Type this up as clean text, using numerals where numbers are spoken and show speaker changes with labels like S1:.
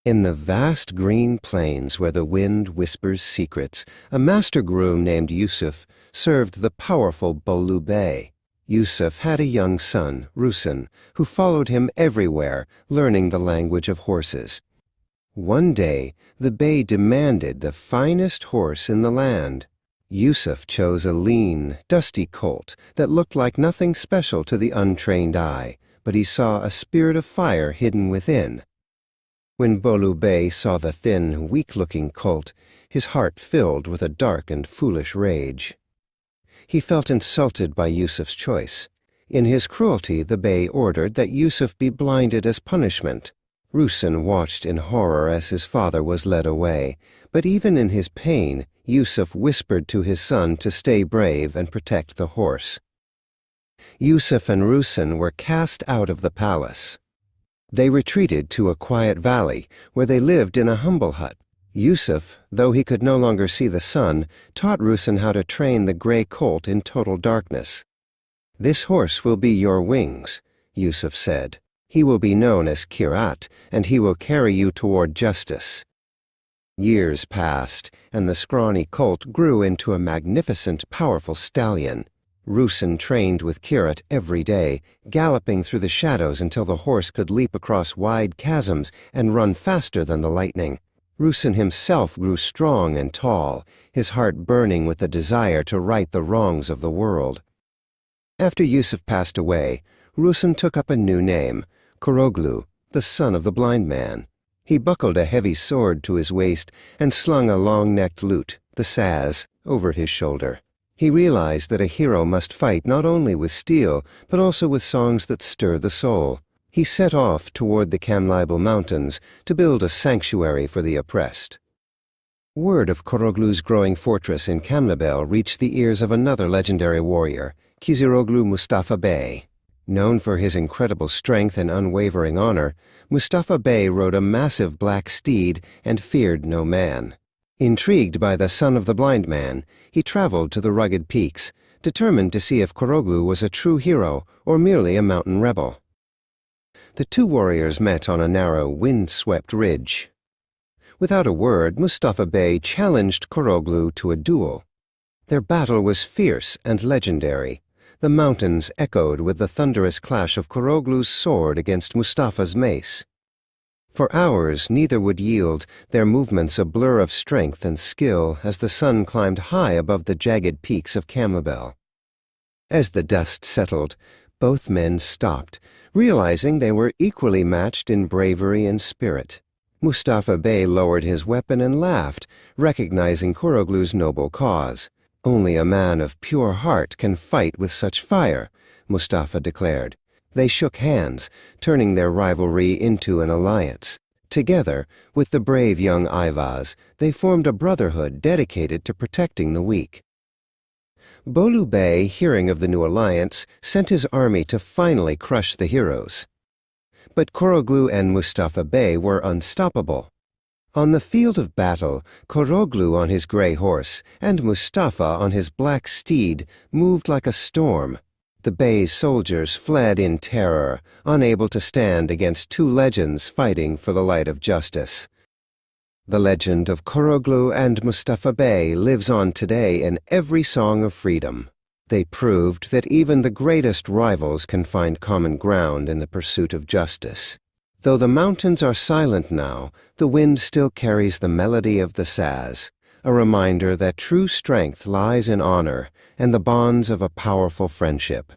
S1: In the vast green plains where the wind whispers secrets, a master groom named Yusuf served the powerful Bolu Bey. Yusuf had a young son, Rusun, who followed him everywhere, learning the language of horses. One day, the Bey demanded the finest horse in the land. Yusuf chose a lean, dusty colt that looked like nothing special to the untrained eye, but he saw a spirit of fire hidden within. When Bolu Bey saw the thin, weak-looking colt, his heart filled with a dark and foolish rage. He felt insulted by Yusuf's choice. In his cruelty, the Bey ordered that Yusuf be blinded as punishment. Rusun watched in horror as his father was led away, but even in his pain, Yusuf whispered to his son to stay brave and protect the horse. Yusuf and Rusun were cast out of the palace. They retreated to a quiet valley, where they lived in a humble hut. Yusuf, though he could no longer see the sun, taught Rusun how to train the gray colt in total darkness. "This horse will be your wings," Yusuf said. "He will be known as Kirat, and he will carry you toward justice." Years passed, and the scrawny colt grew into a magnificent, powerful stallion. Rusun trained with Kirat every day, galloping through the shadows until the horse could leap across wide chasms and run faster than the lightning. Rusun himself grew strong and tall, his heart burning with the desire to right the wrongs of the world. After Yusuf passed away, Rusun took up a new name, Köroğlu, the son of the blind man. He buckled a heavy sword to his waist and slung a long-necked lute, the saz, over his shoulder. He realized that a hero must fight not only with steel, but also with songs that stir the soul. He set off toward the Kamlibel Mountains to build a sanctuary for the oppressed. Word of Köroğlu's growing fortress in Kamlibel reached the ears of another legendary warrior, Köroğlu Mustafa Bey. Known for his incredible strength and unwavering honor, Mustafa Bey rode a massive black steed and feared no man. Intrigued by the son of the blind man, he traveled to the rugged peaks, determined to see if Köroğlu was a true hero or merely a mountain rebel. The two warriors met on a narrow, wind-swept ridge. Without a word, Mustafa Bey challenged Köroğlu to a duel. Their battle was fierce and legendary. The mountains echoed with the thunderous clash of Köroğlu's sword against Mustafa's mace. For hours, neither would yield, their movements a blur of strength and skill as the sun climbed high above the jagged peaks of Kamlibel. As the dust settled, both men stopped, realizing they were equally matched in bravery and spirit. Mustafa Bey lowered his weapon and laughed, recognizing Köroğlu's noble cause. "Only a man of pure heart can fight with such fire," Mustafa declared. They shook hands, turning their rivalry into an alliance. Together, with the brave young Ayvaz, they formed a brotherhood dedicated to protecting the weak. Bolu Bey, hearing of the new alliance, sent his army to finally crush the heroes. But Köroğlu and Mustafa Bey were unstoppable. On the field of battle, Köroğlu on his gray horse and Mustafa on his black steed moved like a storm. The Bey's soldiers fled in terror, unable to stand against two legends fighting for the light of justice. The legend of Köroğlu and Mustafa Bey lives on today in every song of freedom. They proved that even the greatest rivals can find common ground in the pursuit of justice. Though the mountains are silent now, the wind still carries the melody of the saz, a reminder that true strength lies in honor and the bonds of a powerful friendship.